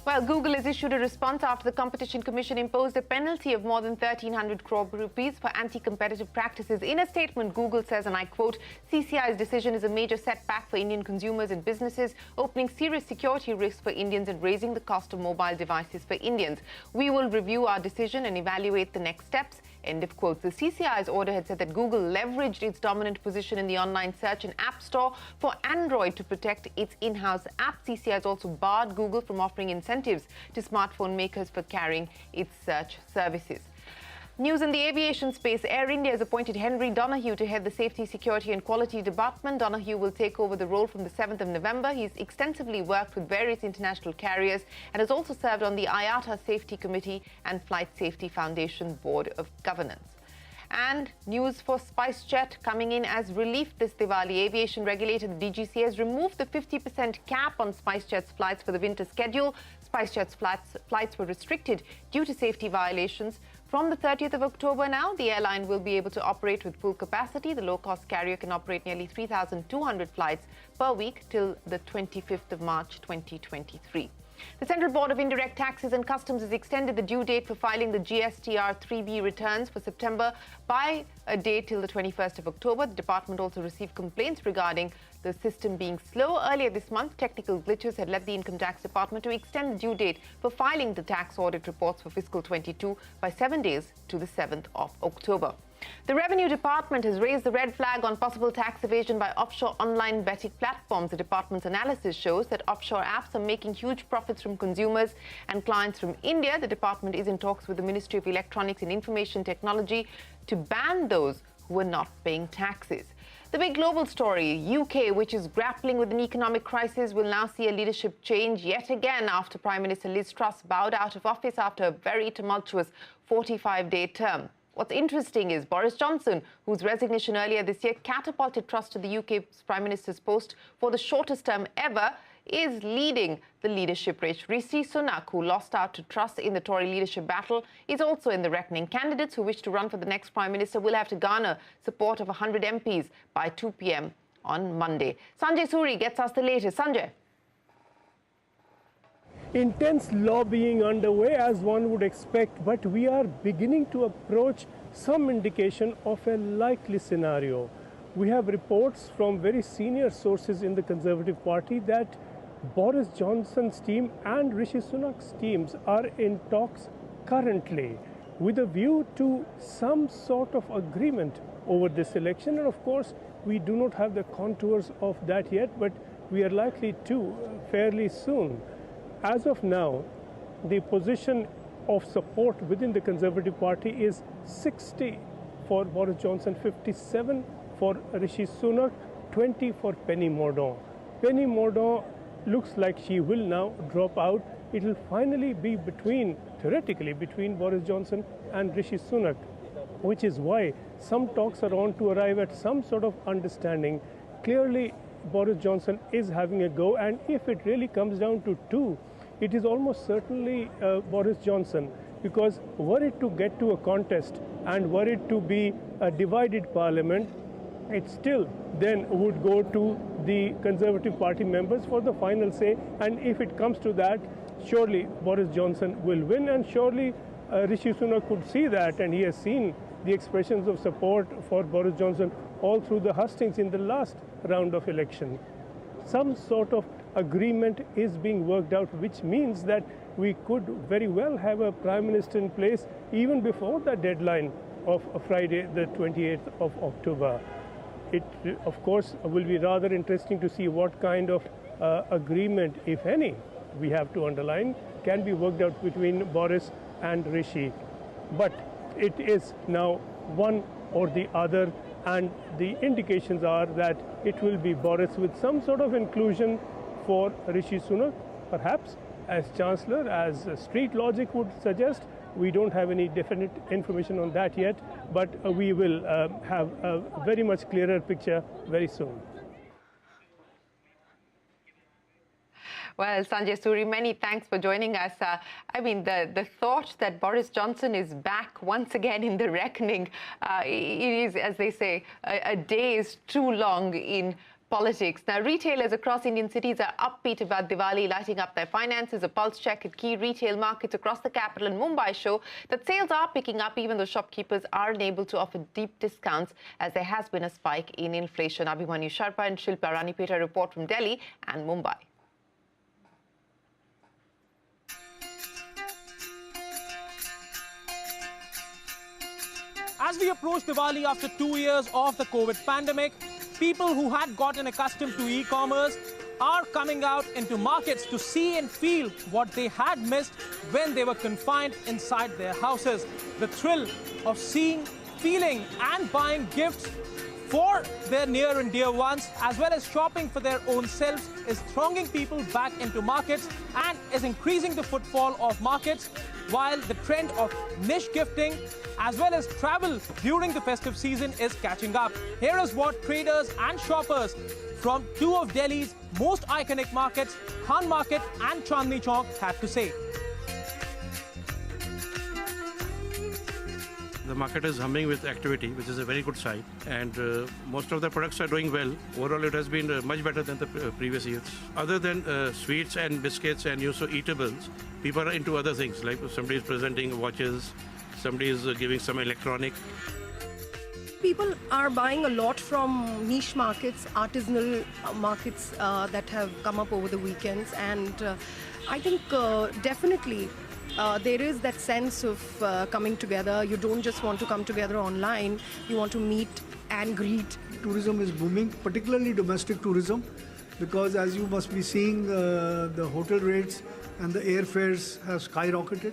Well, Google has issued a response after the Competition Commission imposed a penalty of more than 1,300 crore rupees for anti-competitive practices. In a statement, Google says, and I quote, CCI's decision is a major setback for Indian consumers and businesses, opening serious security risks for Indians and raising the cost of mobile devices for Indians. We will review our decision and evaluate the next steps. End of quote. The CCI's order had said that Google leveraged its dominant position in the online search and app store for Android to protect its in-house app. CCI has also barred Google from offering incentives to smartphone makers for carrying its search services. News in the aviation space. Air India has appointed Henry Donoghue to head the Safety, Security and Quality Department. Donoghue will take over the role from the 7th of November. He's extensively worked with various international carriers and has also served on the IATA Safety Committee and Flight Safety Foundation Board of Governance. And news for SpiceJet coming in as relief this Diwali. Aviation regulator, the DGCA, has removed the 50% cap on SpiceJet's flights for the winter schedule. SpiceJet's flights were restricted due to safety violations. From the 30th of October now, the airline will be able to operate with full capacity. The low-cost carrier can operate nearly 3,200 flights per week till the 25th of March 2023. The Central Board of Indirect Taxes and Customs has extended the due date for filing the GSTR 3B returns for September by a day till the 21st of October. The department also received complaints regarding the system being slow. Earlier this month, technical glitches had led the Income Tax Department to extend the due date for filing the tax audit reports for fiscal 22 by 7 days to the 7th of October. The Revenue Department has raised the red flag on possible tax evasion by offshore online betting platforms. The department's analysis shows that offshore apps are making huge profits from consumers and clients from India. The department is in talks with the Ministry of Electronics and Information Technology to ban those who are not paying taxes. The big global story, UK, which is grappling with an economic crisis, will now see a leadership change yet again after Prime Minister Liz Truss bowed out of office after a very tumultuous 45-day term. What's interesting is Boris Johnson, whose resignation earlier this year catapulted Truss to the UK's Prime Minister's post for the shortest term ever, is leading the leadership race. Rishi Sunak, who lost out to Truss in the Tory leadership battle, is also in the reckoning. Candidates who wish to run for the next Prime Minister will have to garner support of 100 MPs by 2 p.m. on Monday. Sanjay Suri gets us the latest. Sanjay. Intense lobbying underway, as one would expect, but we are beginning to approach some indication of a likely scenario. We have reports from very senior sources in the Conservative Party that Boris Johnson's team and Rishi Sunak's teams are in talks currently with a view to some sort of agreement over this election. And of course, we do not have the contours of that yet, but we are likely to fairly soon. As of now, the position of support within the Conservative Party is 60 for Boris Johnson, 57 for Rishi Sunak, 20 for Penny Mordaunt. Penny Mordaunt looks like she will now drop out. It will finally be theoretically between Boris Johnson and Rishi Sunak, which is why some talks are on to arrive at some sort of understanding. Clearly, Boris Johnson is having a go, and if it really comes down to two, it is almost certainly Boris Johnson, because were it to get to a contest and were it to be a divided parliament, it still then would go to the Conservative Party members for the final say, and if it comes to that, surely Boris Johnson will win, and surely Rishi Sunak could see that, and he has seen the expressions of support for Boris Johnson all through the hustings in the last round of election. Some sort of agreement is being worked out, which means that we could very well have a Prime Minister in place even before the deadline of Friday, the 28th of October. It, of course, will be rather interesting to see what kind of agreement, if any, we have to underline, can be worked out between Boris and Rishi. But it is now one or the other, and the indications are that it will be Boris with some sort of inclusion for Rishi Sunak, perhaps as Chancellor, as street logic would suggest. We don't have any definite information on that yet, but we will have a very much clearer picture very soon. Well, Sanjay Suri, many thanks for joining us. I mean, the thought that Boris Johnson is back once again in the reckoning, it is, as they say, a day is too long in Politics. Now, retailers across Indian cities are upbeat about Diwali, lighting up their finances. A pulse check at key retail markets across the capital and Mumbai show that sales are picking up, even though shopkeepers are unable to offer deep discounts as there has been a spike in inflation. Abhimanyu Sharma and Shilpa Ranipeta report from Delhi and Mumbai. As we approach Diwali after 2 years of the COVID pandemic, people who had gotten accustomed to e-commerce are coming out into markets to see and feel what they had missed when they were confined inside their houses. The thrill of seeing, feeling and buying gifts for their near and dear ones, as well as shopping for their own selves, is thronging people back into markets and is increasing the footfall of markets, while the trend of niche gifting as well as travel during the festive season is catching up. Here is what traders and shoppers from two of Delhi's most iconic markets, Khan Market and Chandni Chowk, had to say. The market is humming with activity, which is a very good sign, and most of the products are doing well. Overall, it has been much better than the previous years. Other than sweets and biscuits and also eatables, people are into other things, like somebody is presenting watches, somebody is giving some electronic. People are buying a lot from niche markets, artisanal markets that have come up over the weekends, and I think definitely there is that sense of coming together. You don't just want to come together online, you want to meet and greet. Tourism is booming, particularly domestic tourism, because as you must be seeing, the hotel rates and the airfares have skyrocketed.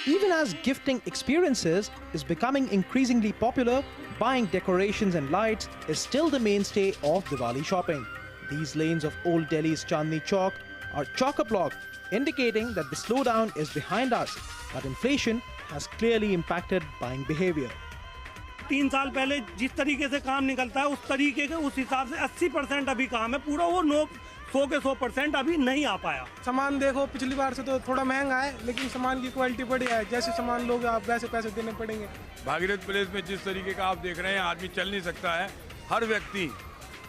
Even as gifting experiences is becoming increasingly popular, buying decorations and lights is still the mainstay of Diwali shopping. These lanes of Old Delhi's Chandni Chowk are chock-a-block, indicating that the slowdown is behind us, but inflation has clearly impacted buying behavior. 3 साल पहले जिस तरीके से काम निकलता है उस तरीके के उस हिसाब से 80% अभी काम है, पूरा वो 100 के 100% अभी नहीं आ पाया। सामान देखो पिछली बार से तो थोड़ा महंगा है, लेकिन सामान की क्वालिटी बढ़िया है। जैसे सामान लोगे आप वैसे पैसे देने पड़ेंगे। भागीरथ प्लेस में जिस तरीके का आप देख रहे हैं, आदमी चल नहीं सकता है। हर व्यक्ति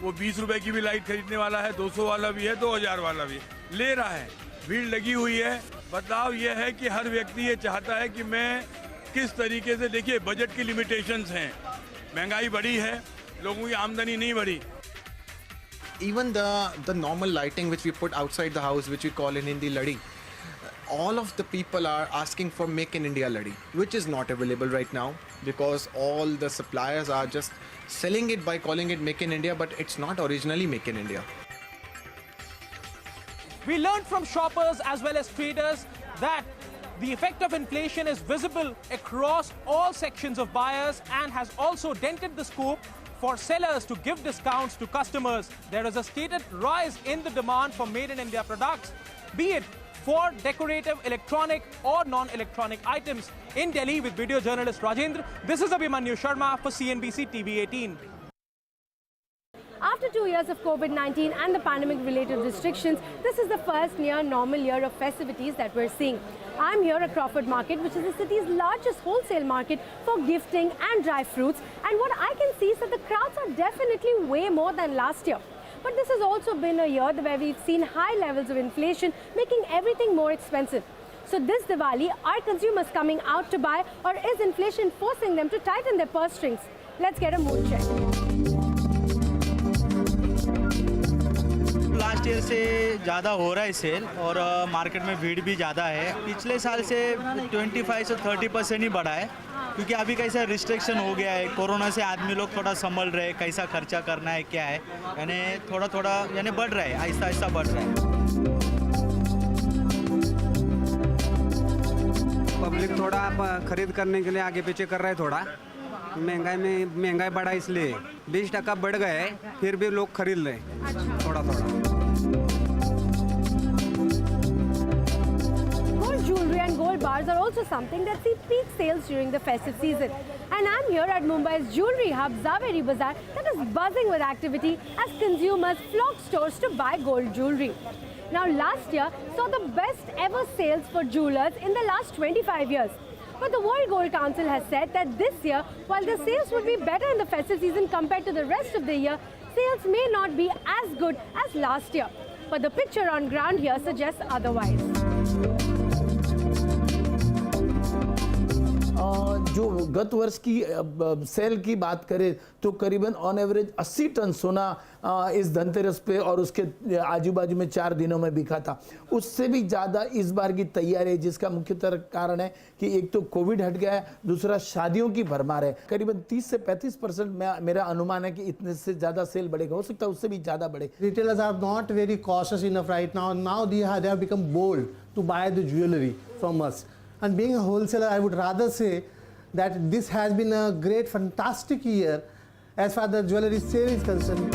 वो 20 रुपए की भी लाइट खरीदने वाला है, 200 वाला भी है, 2000 वाला भी ले रहा है। भीड़ लगी हुई है। बदलाव ये है कि हर व्यक्ति ये चाहता है कि मैं किस तरीके से, देखिए बजट की लिमिटेशंस हैं, महंगाई बढ़ी है, लोगों की आमदनी नहीं बढ़ी। Even the normal lighting which we put outside the house, which we call in Hindi laddi, all of the people are asking for Make in India laddi, which is not available right now because all the suppliers are just selling it by calling it Make in India, but it's not originally Make in India. We learned from shoppers as well as traders that the effect of inflation is visible across all sections of buyers and has also dented the scope for sellers to give discounts to customers. There is a stated rise in the demand for made in India products, be it for decorative, electronic or non-electronic items. In Delhi with video journalist Rajendra, this is Abhimanyu Sharma for CNBC-TV18. After 2 years of COVID-19 and the pandemic-related restrictions, this is the first near normal year of festivities that we're seeing. I'm here at Crawford Market, which is the city's largest wholesale market for gifting and dry fruits. And what I can see is that the crowds are definitely way more than last year. But this has also been a year where we've seen high levels of inflation, making everything more expensive. So this Diwali, are consumers coming out to buy, or is inflation forcing them to tighten their purse strings? Let's get a mood check. Last year से ज़्यादा हो रहा है cell और market में भीड़ भी ज़्यादा है। पिछले साल से 25 से 30% ही बढ़ा है, क्योंकि अभी कैसा रिस्ट्रिक्शन हो गया है। कोरोना से आदमी लोग थोड़ा संभल रहे, कैसा खर्चा करना है क्या है, यानी थोड़ा यानी बढ़ रहा है, आहिस्ता आहिस्ता बढ़ रहा है। पब्लिक थोड़ा खरीद करने के लिए आगे पीछे कर रहा है। थोड़ा महंगाई बढ़ा इसलिए 20% बढ़ गए, फिर भी लोग खरीद रहे थोड़ा। Gold jewelry and gold bars are also something that see peak sales during the festive season. And I'm here at Mumbai's jewelry hub, Zaveri Bazaar, that is buzzing with activity as consumers flock stores to buy gold jewelry. Now, last year saw the best ever sales for jewelers in the last 25 years. But the World Gold Council has said that this year, while the sales would be better in the festive season compared to the rest of the year, sales may not be as good as last year. But the picture on ground here suggests otherwise. जो गत वर्ष की cell की बात करें तो करीबन on average 80 ton सोना इस धनतेरस पे और उसके आजू बाजू में 4 दिनों में बिका था। उससे भी ज़्यादा इस बार की तैयारी है, जिसका मुख्यतः कारण है कि एक तो कोविड हट गया है, दूसरा शादियों की भरमार है। करीबन 30 से 35% मेरा अनुमान है कि इतने से ज़्यादा सेल बढ़ेगा, हो सकता है उससे भी ज़्यादा बढ़े। Retailers are not very cautious enough right now. Now they have become bold to buy the jewelry from us. And being a wholesaler, I would rather say that this has been a great, fantastic year as far as the jewelry sale is concerned.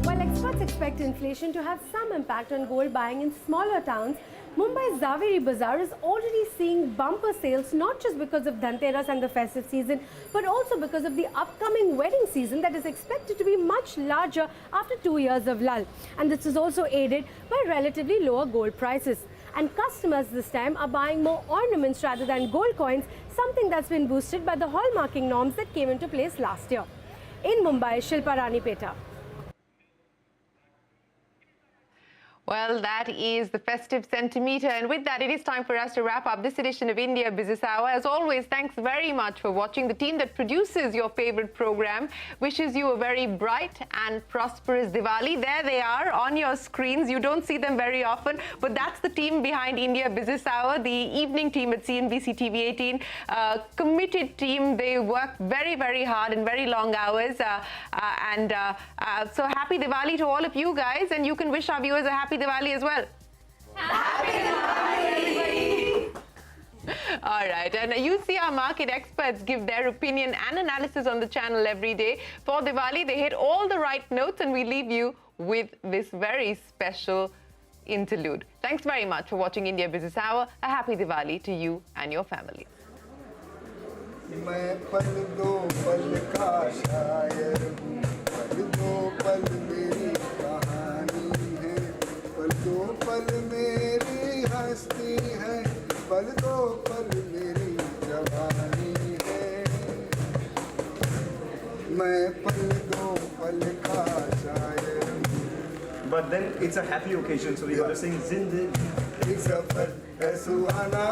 While experts expect inflation to have some impact on gold buying in smaller towns, Mumbai's Zaveri Bazaar is already seeing bumper sales, not just because of Dhanteras and the festive season, but also because of the upcoming wedding season that is expected to be much larger after 2 years of lull. And this is also aided by relatively lower gold prices. And customers this time are buying more ornaments rather than gold coins, something that's been boosted by the hallmarking norms that came into place last year. In Mumbai, Shilpa Rani Peta. Well, that is the festive centimeter. And with that, it is time for us to wrap up this edition of India Business Hour. As always, thanks very much for watching. The team that produces your favorite program wishes you a very bright and prosperous Diwali. There they are on your screens. You don't see them very often, but that's the team behind India Business Hour, the evening team at CNBC-TV18. Committed team. They work very, very hard and very long hours. So happy Diwali to all of you guys, and you can wish our viewers a happy Diwali as well. Happy Diwali! All right, and you see our market experts give their opinion and analysis on the channel every day. For Diwali, they hit all the right notes, and we leave you with this very special interlude. Thanks very much for watching India Business Hour. A happy Diwali to you and your families. मैं पल दो पल का शायर हूँ, पल दो पल मेरी कहानी है, पल दो पल मेरी हस्ती है, पल दो पल मेरी जवानी है। मैं पल दो पल का शायर हूँ। But then it's a happy occasion, so we got to sing Zindagi. एक सफर है सुहाना।